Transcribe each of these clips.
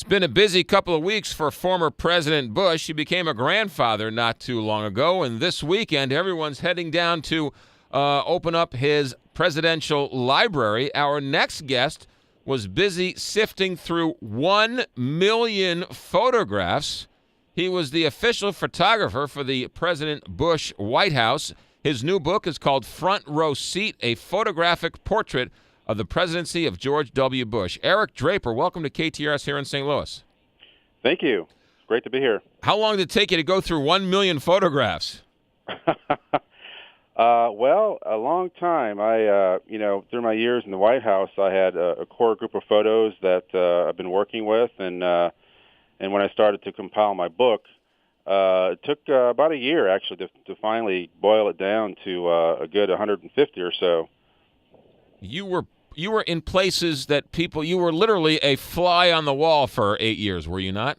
been a busy couple of weeks for former President Bush. He became a grandfather not too long ago, and this weekend everyone's heading down to open up his presidential library. Our next guest was busy sifting through 1 million photographs. He was the official photographer for the President Bush White House. His new book is called Front Row Seat, a photographic portrait of the presidency of George W. Bush. Eric Draper, welcome to KTRS here in St. Louis. Thank you. It's great to be here. How long did it take you to go through 1 million photographs? Well, a long time. Through my years in the White House, I had a core group of photos that I've been working with, and when I started to compile my book, it took about a year actually to finally boil it down to a good 150 or so. You were in places that you were literally a fly on the wall for 8 years, were you not?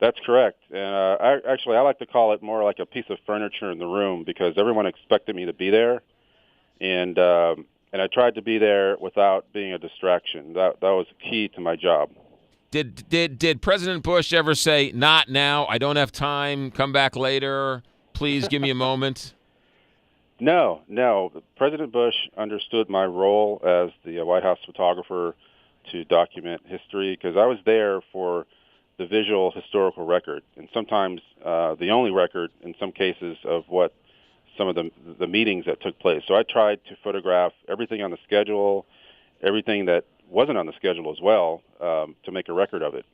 That's correct. And I like to call it more like a piece of furniture in the room because everyone expected me to be there, and I tried to be there without being a distraction. That was key to my job. Did President Bush ever say, "Not now, I don't have time, come back later, please give me a moment"? No. President Bush understood my role as the White House photographer to document history because I was there for the visual historical record, and sometimes the only record in some cases of what some of the meetings that took place. So I tried to photograph everything on the schedule, everything that wasn't on the schedule as well, to make a record of it.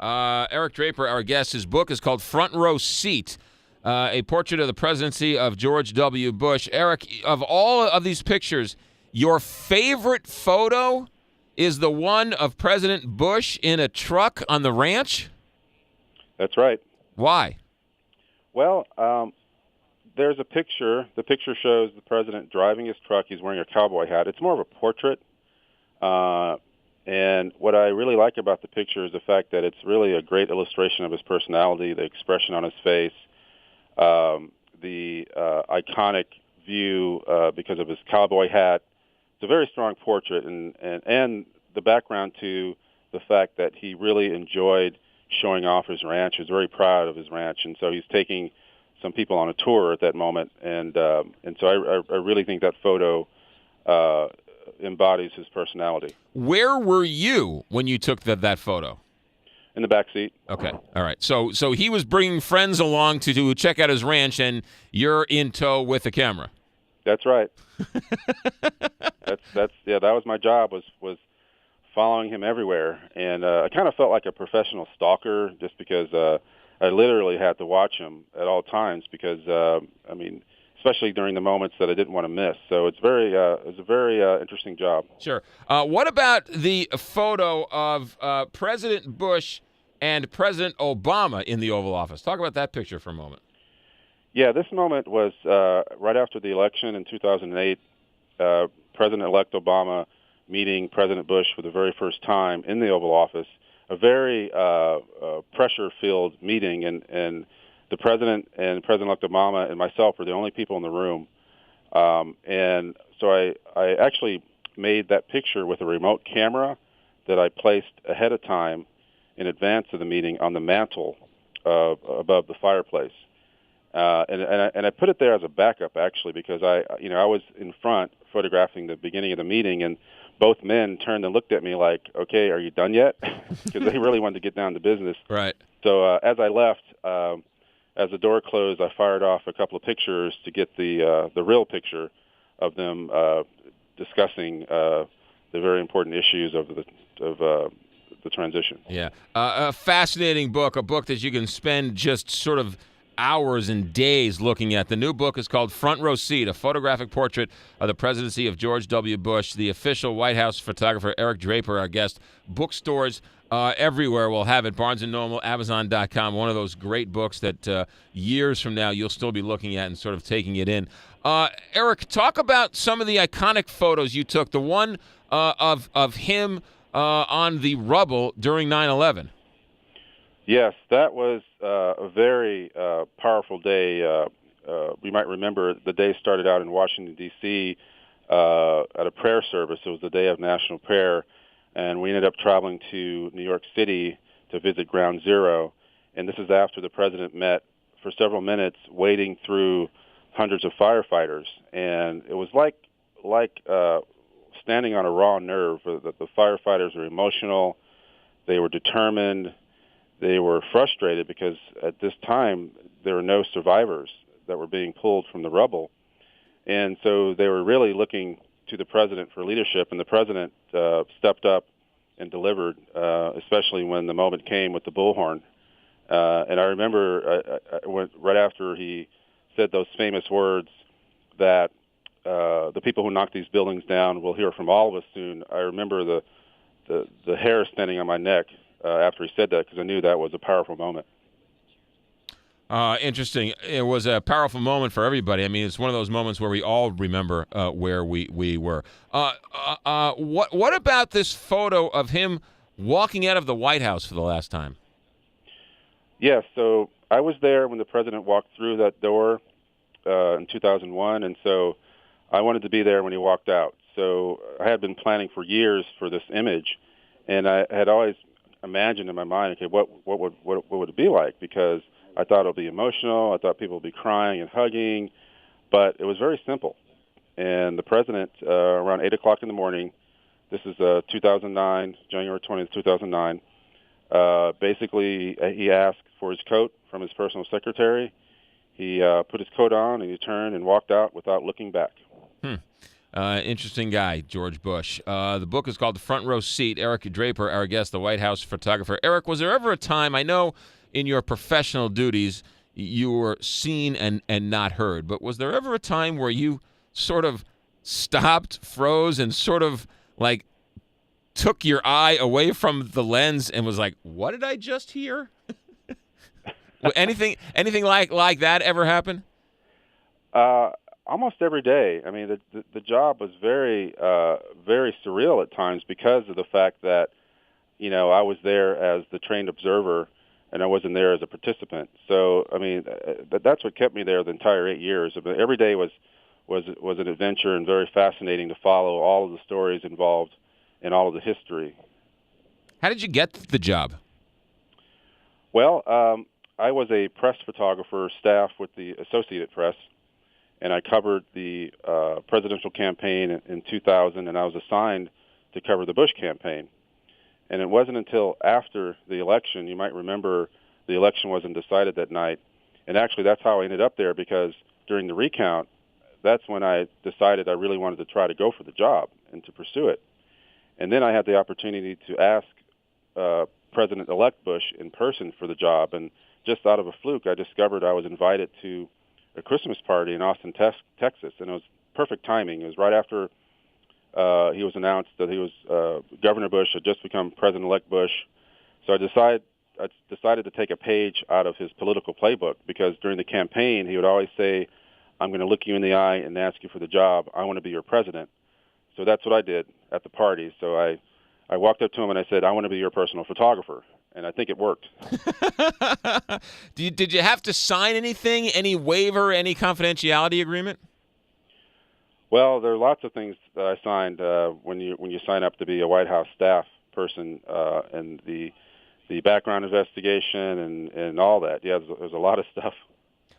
Eric Draper, our guest, his book is called Front Row Seat, a portrait of the presidency of George W. Bush. Eric, of all of these pictures, your favorite photo is the one of President Bush in a truck on the ranch? That's right. Why? Well, there's a picture. The picture shows the president driving his truck. He's wearing a cowboy hat. It's more of a portrait. And what I really like about the picture is the fact that it's really a great illustration of his personality, the expression on his face, the iconic view because of his cowboy hat. It's a very strong portrait, and the background to the fact that he really enjoyed showing off his ranch. He was very proud of his ranch, and so he's taking some people on a tour at that moment, and so I really think that photo embodies his personality. Where were you when you took that photo? In the back seat. Okay, all right. So he was bringing friends along to check out his ranch, and you're in tow with the camera. That's right. That was my job, was following him everywhere, and I kind of felt like a professional stalker just because I literally had to watch him at all times because especially during the moments that I didn't want to miss. So it's a very interesting job. Sure. What about the photo of President Bush and President Obama in the Oval Office? Talk about that picture for a moment. Yeah, this moment was right after the election in 2008. President-elect Obama meeting President Bush for the very first time in the Oval Office. A very pressure-filled meeting, and the president and President-elect Obama and myself were the only people in the room. And so I actually made that picture with a remote camera that I placed ahead of time in advance of the meeting on the mantle above the fireplace. And I put it there as a backup, actually, because I was in front photographing the beginning of the meeting, and both men turned and looked at me like, "Okay, are you done yet?" Because they really wanted to get down to business. Right. So as I left, as the door closed, I fired off a couple of pictures to get the real picture of them discussing the very important issues of the transition. Yeah, a fascinating book, a book that you can spend just sort of hours and days looking at. The new book is called Front Row Seat, a photographic portrait of the presidency of George W. Bush. The official White House photographer, Eric Draper, our guest. Bookstores everywhere will have it. Barnes & Noble, Amazon.com, one of those great books that years from now you'll still be looking at and sort of taking it in. Eric, talk about some of the iconic photos you took, the one of him on the rubble during 9/11. Yes, that was a very powerful day. We might remember the day started out in Washington, D.C. At a prayer service. It was the day of national prayer. and we ended up traveling to New York City to visit Ground Zero. And this is after the president met for several minutes, wading through hundreds of firefighters, and it was like standing on a raw nerve. The firefighters were emotional, they were determined, they were frustrated because at this time there were no survivors that were being pulled from the rubble, and so they were really looking to the president for leadership, and the president stepped up and delivered, especially when the moment came with the bullhorn. And I remember right after he said those famous words that the people who knock these buildings down will hear from all of us soon. I remember the hair standing on my neck after he said that, because I knew that was a powerful moment. Interesting. It was a powerful moment for everybody. I mean, it's one of those moments where we all remember where we were. What about this photo of him walking out of the White House for the last time? Yes, so I was there when the president walked through that door in 2001, and so I wanted to be there when he walked out. So I had been planning for years for this image, and I had always imagined in my mind, okay, what would it be like? Because I thought it would be emotional. I thought people would be crying and hugging, but it was very simple. And the president, around 8 o'clock in the morning, this is 2009, January 20th, 2009, basically he asked for his coat from his personal secretary. He put his coat on, and he turned and walked out without looking back. Interesting guy, George Bush. The book is called The Front Row Seat. Eric Draper, our guest, the White House photographer. Eric, was there ever a time, I know in your professional duties you were seen and not heard, but was there ever a time where you sort of stopped, froze, and sort of like took your eye away from the lens and was like, what did I just hear? Anything like that ever happen? Almost every day. I mean, the job was very surreal at times because of the fact that, you know, I was there as the trained observer and I wasn't there as a participant. So, I mean, that's what kept me there the entire 8 years. I mean, every day was an adventure and very fascinating to follow all of the stories involved in all of the history. How did you get the job? Well, I was a press photographer staff with the Associated Press, and I covered the presidential campaign in 2000, and I was assigned to cover the Bush campaign. And it wasn't until after the election, you might remember the election wasn't decided that night, and actually that's how I ended up there, because during the recount, that's when I decided I really wanted to try to go for the job and to pursue it. And then I had the opportunity to ask President-elect Bush in person for the job, and just out of a fluke, I discovered I was invited to a Christmas party in Austin, Texas, and it was perfect timing. It was right after he was announced that he was Governor Bush had just become President-elect Bush. So I decided to take a page out of his political playbook, because during the campaign he would always say, I'm going to look you in the eye and ask you for the job. I want to be your president. So that's what I did at the party. So I walked up to him and I said, I want to be your personal photographer. And I think it worked. Did you have to sign anything, any waiver, any confidentiality agreement? Well, there are lots of things that I signed when you sign up to be a White House staff person, and the background investigation and all that. Yeah, there's a lot of stuff.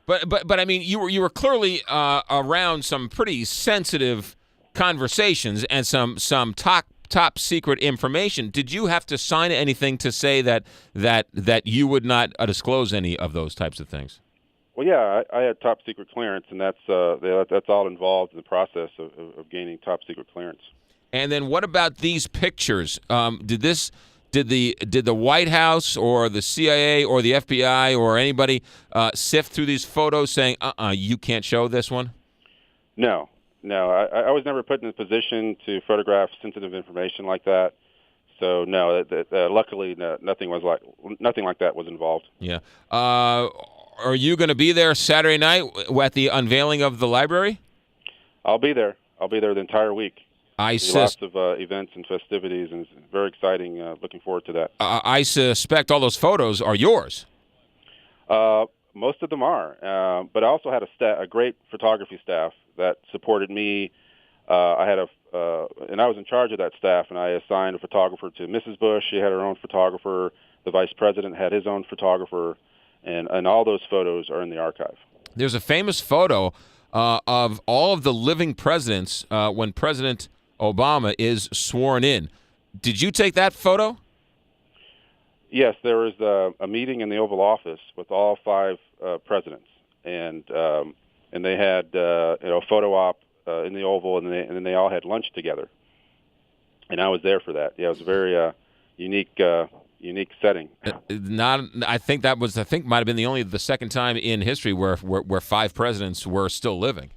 But I mean, you were clearly around some pretty sensitive conversations and some top secret information. Did you have to sign anything to say that you would not disclose any of those types of things? Well, yeah, I had top secret clearance, and that's all involved in the process of gaining top secret clearance. And then what about these pictures? Did the White House or the CIA or the FBI or anybody sift through these photos saying, you can't show this one? No. I was never put in a position to photograph sensitive information like that. So no, luckily nothing like that was involved. Yeah. Are you going to be there Saturday night at the unveiling of the library? I'll be there. I'll be there the entire week. Lots of events and festivities, and it's very exciting. Looking forward to that. I suspect all those photos are yours. Most of them are, but I also had a great photography staff that supported me. I had and I was in charge of that staff, and I assigned a photographer to Mrs. Bush. She had her own photographer. The vice president had his own photographer, and all those photos are in the archive. There's a famous photo of all of the living presidents when President Obama is sworn in. Did you take that photo? Yes, there was a meeting in the Oval Office with all 5 presidents, and they had a photo op in the Oval, and then they all had lunch together. And I was there for that. Yeah, it was a very unique setting. I think might have been the second time in history where 5 presidents were still living.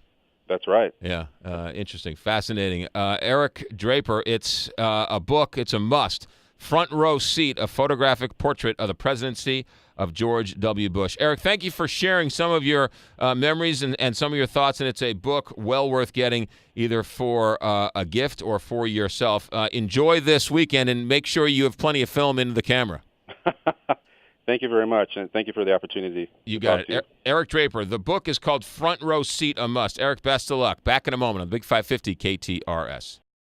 That's right. Yeah, interesting, fascinating. Eric Draper, it's a book. It's a must. Front Row Seat, a photographic portrait of the presidency of George W. Bush. Eric, thank you for sharing some of your memories and some of your thoughts, and it's a book well worth getting either for a gift or for yourself. Enjoy this weekend, and make sure you have plenty of film in the camera. Thank you very much, and thank you for the opportunity. You got it. Eric Draper, the book is called Front Row Seat, a must. Eric, best of luck. Back in a moment on Big 550 KTRS.